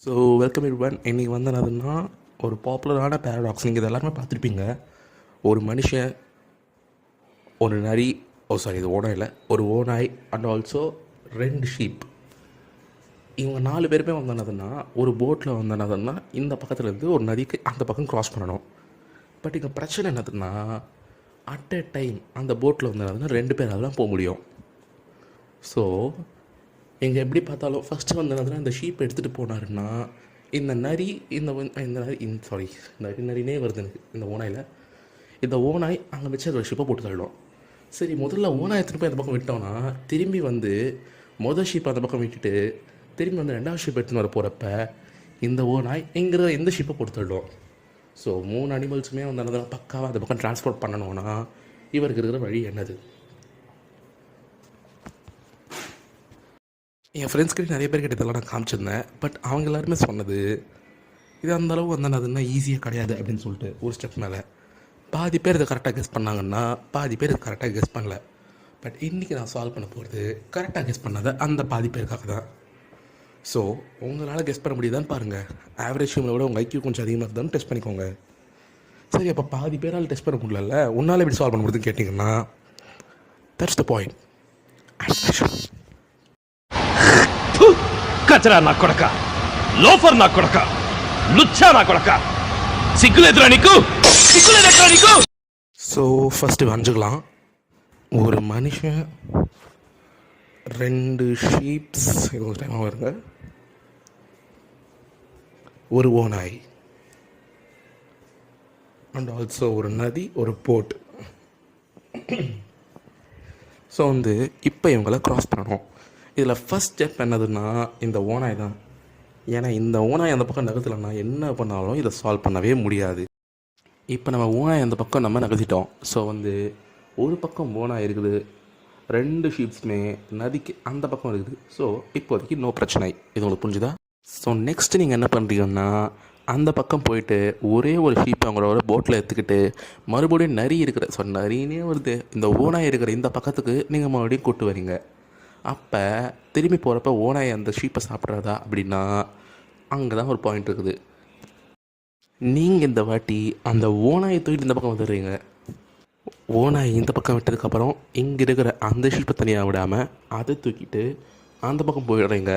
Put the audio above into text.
So welcome everyone. இன்றைக்கி வந்து என்னதுன்னா ஒரு பாப்புலரான பேரடாக்ஸ். நீங்கள் இது எல்லாருமே பார்த்துருப்பீங்க. ஒரு மனுஷன், ஒரு நரி, இது ஓனாய் இல்லை, ஒரு ஓனாய் அண்ட் ஆல்சோ 2 ஷீப். இவங்க 4 பேருமே வந்து என்னதுன்னா ஒரு போட்டில் வந்து என்னதுன்னா இந்த பக்கத்துலேருந்து ஒரு நதிக்கு அந்த பக்கம் க்ராஸ் பண்ணணும். பட் இங்கே பிரச்சனை என்னதுன்னா அட் எ டைம் அந்த போட்டில் வந்து என்னதுன்னா 2 பேரால் தான் போக முடியும். ஸோ இங்கே எப்படி பார்த்தாலும் ஃபஸ்ட்டு வந்து என்னதுன்னா இந்த ஷீப் எடுத்துகிட்டு போனாருன்னா இந்த நரி நரினே வருது எனக்கு இந்த ஓனாயில். இந்த ஓனாய் அங்கே வச்சு ஒரு ஷீப்பை போட்டு தள்ளிடும். சரி, முதல்ல ஓனாய் எடுத்துகிட்டு போய் அந்த பக்கம் விட்டோன்னா திரும்பி வந்து ஷீப்பை அந்த பக்கம் விட்டுட்டு திரும்பி வந்து 2வது ஷீப் எடுத்துன்னு வர போகிறப்ப இந்த ஓனாய் எங்கிற எந்த ஷீப்பை போட்டு தள்ளிடும். ஸோ 3 அனிமல்ஸுமே வந்து என்னதுன்னா பக்காவாக அந்த பக்கம் ட்ரான்ஸ்போர்ட் பண்ணணும்னா இவருக்கு இருக்கிற வழி என்னது? என் ஃப்ரெண்ட்ஸ்கிட்ட நிறைய பேர் கிட்ட இதெல்லாம் நான் காமிச்சிருந்தேன். பட் அவங்க எல்லாருமே சொன்னது இது அந்தளவு வந்து அதுன்னா ஈஸியாக கிடையாது அப்படின்னு சொல்லிட்டு ஒரு ஸ்டெப் மேலே பாதி பேர் இதை கரெக்டாக கெஸ் பண்ணாங்கன்னா பாதி பேர் இது கரெக்டாக கெஸ் பண்ணல. பட் இன்றைக்கி நான் சால்வ் பண்ண போகிறது கரெக்டாக கெஸ் பண்ணாத அந்த பாதி பேருக்காக தான். ஸோ உங்களால் கெஸ் பண்ண முடியுதான்னு பாருங்கள். ஆவரேஜ் ஹியூமனை விட உங்கள் ஐக்கியூ கொஞ்சம் அதிகமாக இருந்தாலும் டெஸ்ட் பண்ணிக்கோங்க. சரி, அப்போ பாதி பேரால் டெஸ்ட் பண்ண முடியல, உன்னால் எப்படி சால்வ் பண்ண முடியுதுன்னு கேட்டிங்கன்னா தட்ஸ் த பாயிண்ட். కచరా నా కొడక, లోఫర్ నా కొడక, లుచ్చా నా కొడక, సిగ్గులేదురా నీకు? సిగ్గులేదురా నీకు? ஸோ ஃபஸ்ட்டு வரைஞ்சிக்கலாம். ஒரு மனுஷன், 2 ஷீப்ஸ், இது ஒரு டைமாக வருங்க, ஒரு ஓனாய் அண்ட் ஆல்சோ ஒரு நதி, ஒரு போட். ஸோ வந்து இப்போ இவங்களை க்ராஸ் பண்ணணும். இதில் ஃபஸ்ட் ஸ்டெப் என்னதுன்னா இந்த ஓனாய் தான். ஏன்னா இந்த ஓனாய் அந்த பக்கம் நகர்த்தலைன்னா என்ன பண்ணாலும் இதை சால்வ் பண்ணவே முடியாது. இப்போ நம்ம ஓனாய் அந்த பக்கம் நம்ம நகர்த்திட்டோம். ஸோ வந்து ஒரு பக்கம் ஓனாய் இருக்குது, 2 ஷீப்ஸுமே நதிக்கு அந்த பக்கம் இருக்குது. ஸோ இப்போதைக்கு நோ பிரச்சனை. இது உங்களுக்கு புரிஞ்சுதா? ஸோ நெக்ஸ்ட்டு நீங்கள் என்ன பண்ணுறீங்கன்னா அந்த பக்கம் போயிட்டு ஒரே ஒரு ஷீப்பை அவங்களோட போட்டில் எடுத்துக்கிட்டு மறுபடியும் நரி இருக்கிற நரினே வருது இந்த ஓனாய் இருக்கிற இந்த பக்கத்துக்கு நீங்கள் மறுபடியும் கூட்டு வரீங்க. அப்போ திரும்பி போகிறப்ப ஓனாய் அந்த ஷீப்பை சாப்பிட்றதா அப்படின்னா அங்கே தான் ஒரு பாயிண்ட் இருக்குது. நீங்கள் இந்த வாட்டி அந்த ஓனாயை தூக்கிட்டு இந்த பக்கம் வந்துடுறீங்க. ஓனாய் இந்த பக்கம் விட்டதுக்கப்புறம் இங்கே இருக்கிற அந்த ஷீப்பை தனியாக விடாமல் அதை தூக்கிட்டு அந்த பக்கம் போயிடுறீங்க.